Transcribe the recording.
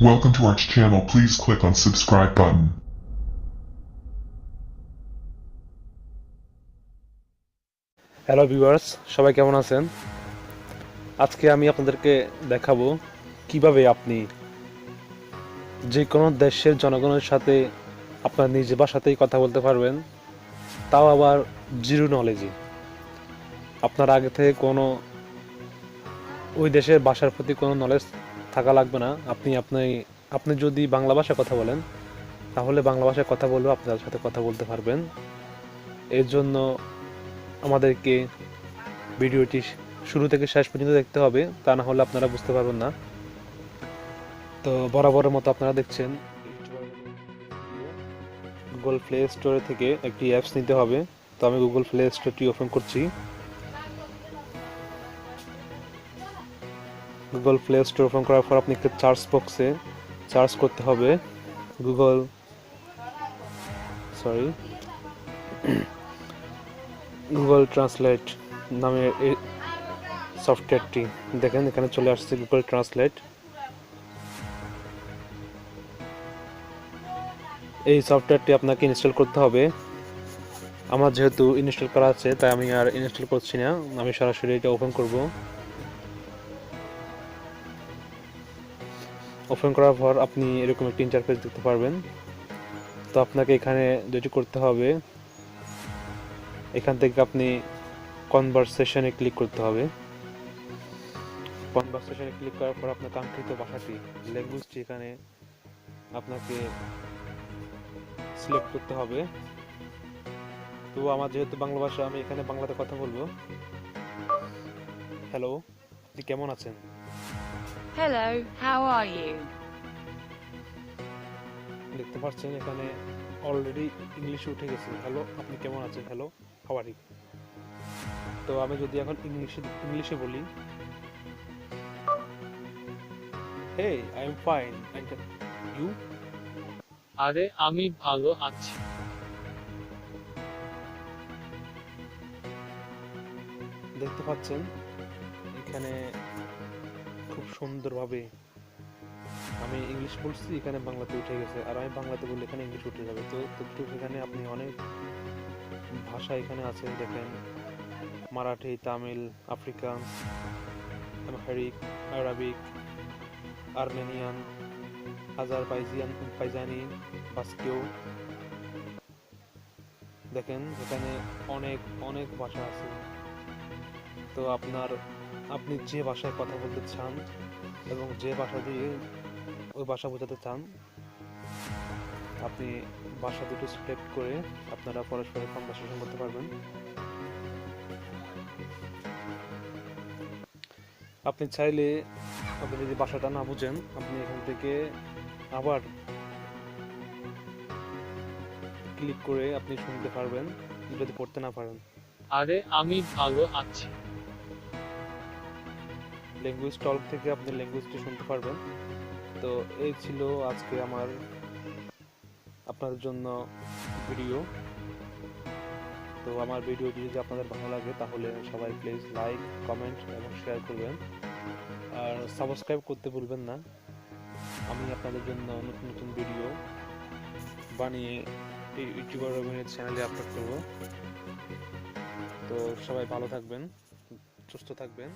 Welcome to our channel. Please click on subscribe button. Hello viewers, সবাই কেমন আছেন? আজকে আমি আপনাদেরকে দেখাবো কিভাবে আপনি যে কোনো দেশের জনগণের সাথে আপনার নিজ ভাষাতেই কথা বলতে পারবেন, তাও আবার জিরো নলেজে। আপনার আগে থেকে কোনো ওই দেশের ভাষার প্রতি কোনো নলেজ থাকা লাগবে না। আপনি যদি বাংলা ভাষায় কথা বলেন, তাহলে বাংলা ভাষায় কথা বললেও আপনার সাথে কথা বলতে পারবেন। এর জন্য আমাদেরকে ভিডিওটি শুরু থেকে শেষ পর্যন্ত দেখতে হবে, তা না হলে আপনারা বুঝতে পারবেন না। তো বরাবরের মতো আপনারা দেখছেন গুগল প্লে স্টোর থেকে একটি অ্যাপস নিতে হবে। তো আমি গুগল প্লে স্টোরটি ওপেন করছি। গুগল প্লে স্টোর ওপেন করার পর আপনি একটা সার্চ বক্সে সার্চ করতে হবে গুগল গুগল ট্রান্সলেট নামের এই সফটওয়্যারটি। দেখেন এখানে চলে আসছে গুগল ট্রান্সলেট। এই সফটওয়্যারটি আপনাকে ইনস্টল করতে হবে। আমার যেহেতু ইনস্টল করা আছে, তাই আমি আর ইনস্টল করছি না, আমি সরাসরি এটা ওপেন করব। ওপেন করার পর আপনি এরকম একটি ইন্টারফেস দেখতে পারবেন। তো আপনাকে এখানে যেটি করতে হবে, এখান থেকে আপনি কনভারসেশনে ক্লিক করতে হবে। কনভারসেশনে ক্লিক করার পর আপনার কাঙ্ক্ষিত ভাষাটি, ল্যাঙ্গুয়েজটি এখানে আপনাকে সিলেক্ট করতে হবে। তো আমার যেহেতু বাংলা ভাষা, আমি এখানে বাংলাতে কথা বলবো। হ্যালো, আপনি কেমন আছেন? Hello, how are you? দেখতে পাচ্ছেন এখানে অলরেডি ইংলিশে উঠে গেছে। হ্যালো, আপনি কেমন আছেন? Hello, how are you? তো আমি যদি এখন ইংলিশে বলি, hey I am fine and you. আরে আমি ভালো আছি। দেখতে পাচ্ছেন এখানে খুব সুন্দরভাবে আমি ইংলিশ বলছি, এখানে বাংলাতে উঠে গেছে, আর আমি বাংলাতে বললে এখানে ইংলিশ উঠে যাবে। তো ততটুকু এখানে আপনি অনেক ভাষা এখানে আছে। দেখেন Marathi, Tamil, Afrikaans, Amharic, Arabic, Armenian, পাইজানি, বাস্কীয়। দেখেন এখানে অনেক অনেক ভাষা আছে। তো আপনি যে ভাষায় কথা বলতে চান এবং যে ভাষা দিয়ে ওই ভাষা বোঝাতে চান, আপনি ভাষা দুটো সিলেক্ট করে আপনারা পরস্পরের কনভারসেশন করতে পারবেন। আপনি চাইলে, আপনি যদি ভাষাটা না বুঝেন, আপনি এখান থেকে আবার ক্লিক করে আপনি শুনতে পারবেন যদি পড়তে না পারেন। আরে আমি ভালো আছি। ল্যাঙ্গুয়েজ টল্ক থেকে আপনি ল্যাঙ্গুয়েজটি শুনতে পারবেন। তো এই ছিল আজকে আমার আপনাদের জন্য ভিডিও। তো আমার ভিডিওটি যদি আপনাদের ভালো লাগে, তাহলে সবাই প্লিজ লাইক, কমেন্ট এবং শেয়ার করবেন, আর সাবস্ক্রাইব করতে ভুলবেন না। আমি আপনাদের জন্য নতুন নতুন ভিডিও বানিয়ে এই ইউটিউবার রবিনের চ্যানেলে আপলোড করব। তো সবাই ভালো থাকবেন, সুস্থ থাকবেন।